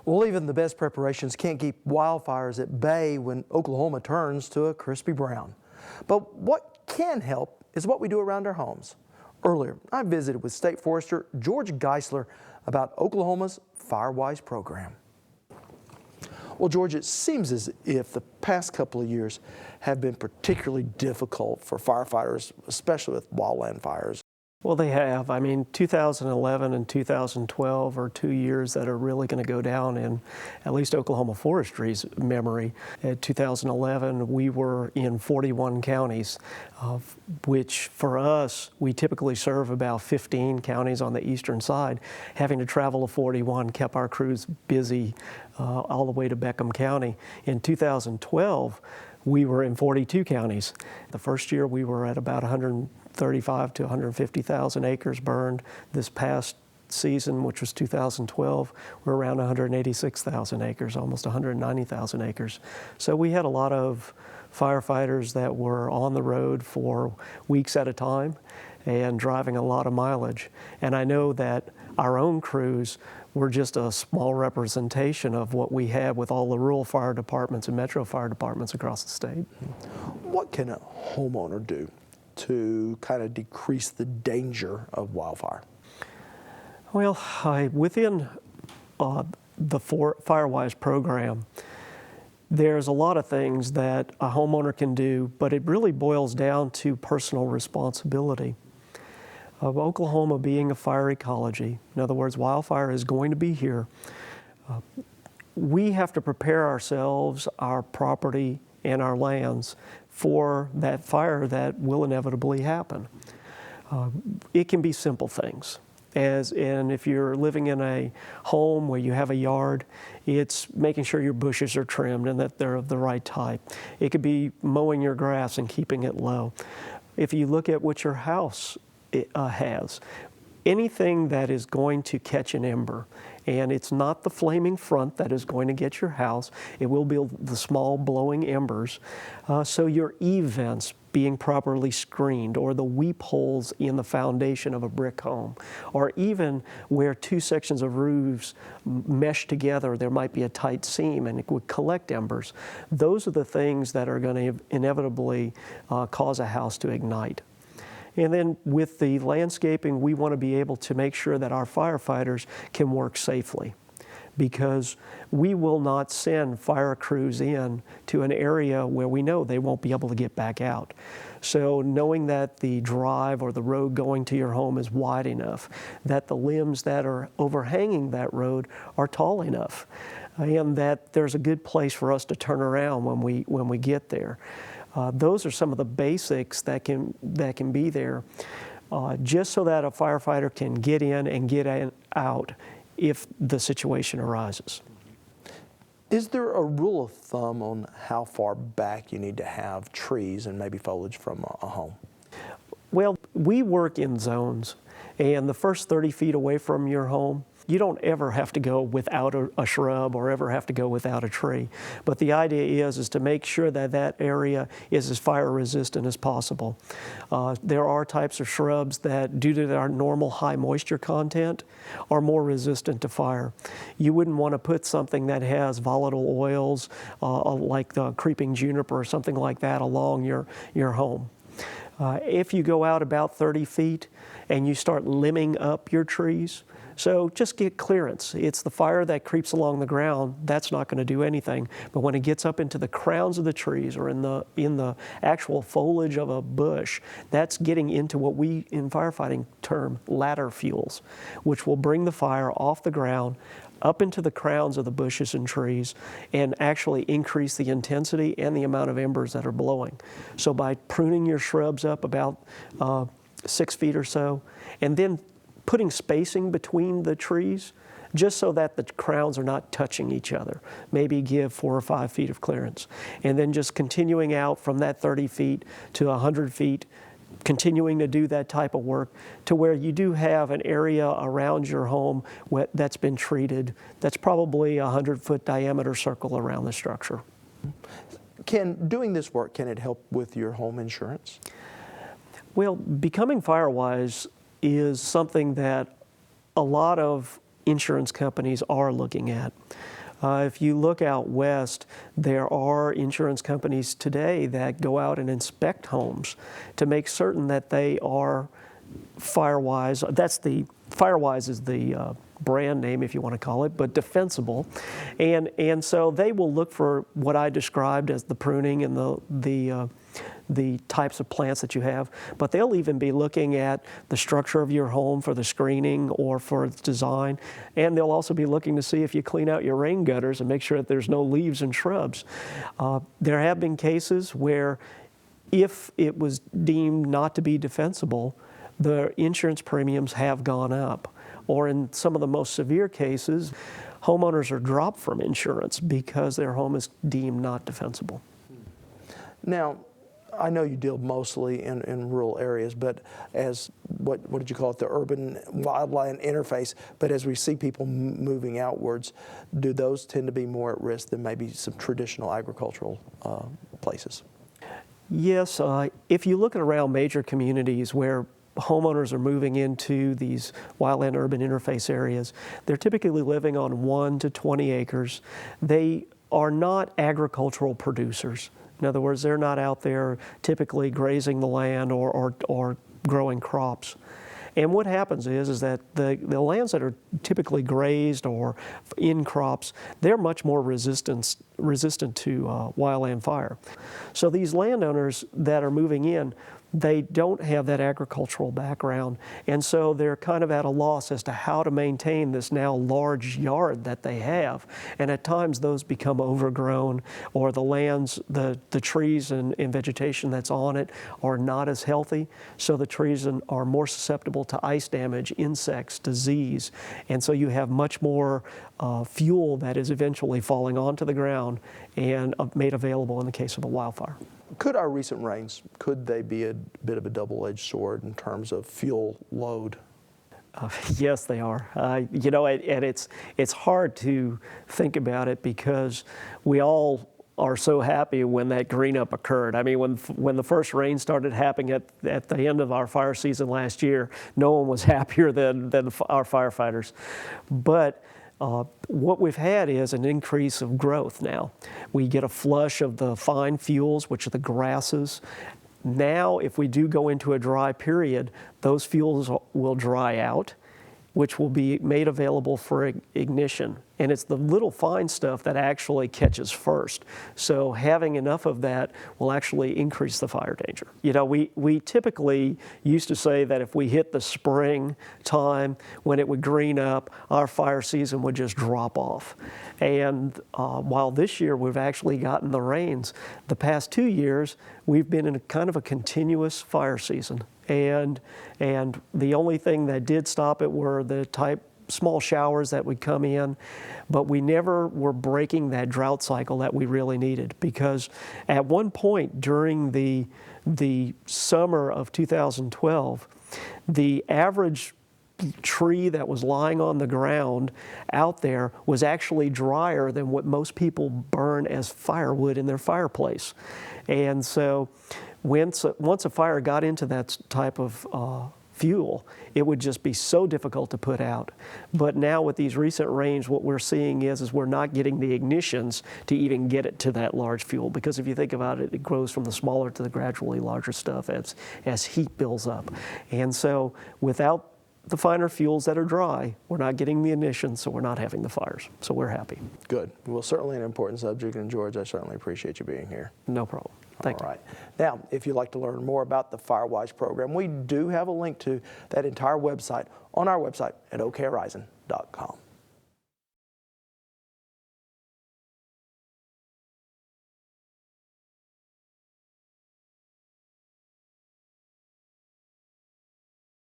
Well, even the best preparations can't keep wildfires at bay when Oklahoma turns to a crispy brown. But what can help is what we do around our homes. Earlier, I visited with State Forester George Geissler about Oklahoma's Firewise program. Well, George, it seems as if the past couple of years have been particularly difficult for firefighters, especially with wildland fires. Well, they have. I mean, 2011 and 2012 are 2 years that are really going to go down in at least Oklahoma Forestry's memory. In 2011, we were in 41 counties, which for us, we typically serve about 15 counties on the eastern side. Having to travel to 41 kept our crews busy all the way to Beckham County. In 2012, we were in 42 counties. The first year, we were at about 135 to 150,000 acres burned. This past season, which was 2012, we're around 186,000 acres, almost 190,000 acres. So we had a lot of firefighters that were on the road for weeks at a time and driving a lot of mileage. And I know that our own crews were just a small representation of what we had with all the rural fire departments and metro fire departments across the state. What can a homeowner do to kind of decrease the danger of wildfire? Well, within the Firewise program, there's a lot of things that a homeowner can do, but it really boils down to personal responsibility. Of Oklahoma being a fire ecology, in other words, wildfire is going to be here. We have to prepare ourselves, our property, and our lands for that fire that will inevitably happen. It can be simple things. And if you're living in a home where you have a yard, it's making sure your bushes are trimmed and that they're of the right type. It could be mowing your grass and keeping it low. If you look at what your house has, anything that is going to catch an ember, and it's not the flaming front that is going to get your house, it will be the small blowing embers. So your E-vents being properly screened, or the weep holes in the foundation of a brick home, or even where two sections of roofs mesh together, there might be a tight seam and it would collect embers. Those are the things that are going to inevitably cause a house to ignite. And then with the landscaping, we want to be able to make sure that our firefighters can work safely, because we will not send fire crews in to an area where we know they won't be able to get back out. So knowing that the drive or the road going to your home is wide enough, that the limbs that are overhanging that road are tall enough, and that there's a good place for us to turn around when we get there. Those are some of the basics that can be there, just so that a firefighter can get in and get out if the situation arises. Is there a rule of thumb on how far back you need to have trees and maybe foliage from a home? Well, we work in zones, and the first 30 feet away from your home, you don't ever have to go without a shrub or ever have to go without a tree. But the idea is to make sure that that area is as fire resistant as possible. There are types of shrubs that, due to their normal high moisture content, are more resistant to fire. You wouldn't want to put something that has volatile oils like the creeping juniper or something like that along your home. If you go out about 30 feet and you start limbing up your trees, so just get clearance. It's the fire that creeps along the ground, that's not going to do anything. But when it gets up into the crowns of the trees or in the actual foliage of a bush, that's getting into what we in firefighting term ladder fuels, which will bring the fire off the ground, up into the crowns of the bushes and trees, and actually increase the intensity and the amount of embers that are blowing. So by pruning your shrubs up about 6 feet or so, and then putting spacing between the trees, just so that the crowns are not touching each other. Maybe give 4 or 5 feet of clearance. And then just continuing out from that 30 feet to 100 feet, continuing to do that type of work to where you do have an area around your home that's been treated, that's probably a 100-foot diameter circle around the structure. Doing this work, can it help with your home insurance? Well, becoming Firewise is something that a lot of insurance companies are looking at. If you look out west, there are insurance companies today that go out and inspect homes to make certain that they are Firewise. Firewise is the brand name, if you want to call it, but defensible. And so they will look for what I described as the pruning and the types of plants that you have, but they'll even be looking at the structure of your home for the screening or for its design, and they'll also be looking to see if you clean out your rain gutters and make sure that there's no leaves and shrubs. There have been cases where if it was deemed not to be defensible, the insurance premiums have gone up. Or in some of the most severe cases, homeowners are dropped from insurance because their home is deemed not defensible. Now, I know you deal mostly in rural areas, but as, what did you call it, the urban wildland interface, but as we see people moving outwards, do those tend to be more at risk than maybe some traditional agricultural places? Yes, if you look at around major communities where homeowners are moving into these wildland urban interface areas, they're typically living on 1 to 20 acres. They are not agricultural producers. In other words, they're not out there typically grazing the land or growing crops. And what happens is that the lands that are typically grazed or in crops, they're much more resistant to wildland fire. So these landowners that are moving in, they don't have that agricultural background, and so they're kind of at a loss as to how to maintain this now large yard that they have. And at times those become overgrown, or the lands, the trees and vegetation that's on it are not as healthy, so the trees are more susceptible to ice damage, insects, disease, and so you have much more fuel that is eventually falling onto the ground and made available in the case of a wildfire. Could our recent rains, could they be a bit of a double-edged sword in terms of fuel load? Yes, they are. You know, and it's hard to think about it because we all are so happy when that green up occurred. I mean, when the first rain started happening at the end of our fire season last year, no one was happier than our firefighters. But what we've had is an increase of growth now. We get a flush of the fine fuels, which are the grasses. Now, if we do go into a dry period, those fuels will dry out, which will be made available for ignition. And it's the little fine stuff that actually catches first. So having enough of that will actually increase the fire danger. You know, we typically used to say that if we hit the spring time when it would green up, our fire season would just drop off. And while this year we've actually gotten the rains, the past 2 years we've been in a kind of a continuous fire season. And the only thing that did stop it were the small showers that would come in, but we never were breaking that drought cycle that we really needed, because at one point during the summer of 2012, the average tree that was lying on the ground out there was actually drier than what most people burn as firewood in their fireplace. And so once a fire got into that type of fuel, it would just be so difficult to put out. But now with these recent rains, what we're seeing is we're not getting the ignitions to even get it to that large fuel, because if you think about it, it grows from the smaller to the gradually larger stuff as heat builds up. And so without the finer fuels that are dry, we're not getting the ignition, so we're not having the fires. So we're happy. Good. Well, certainly an important subject, and George, I certainly appreciate you being here. No problem. Thank you. All right. Now, if you'd like to learn more about the Firewise program, we do have a link to that entire website on our website at okhorizon.com.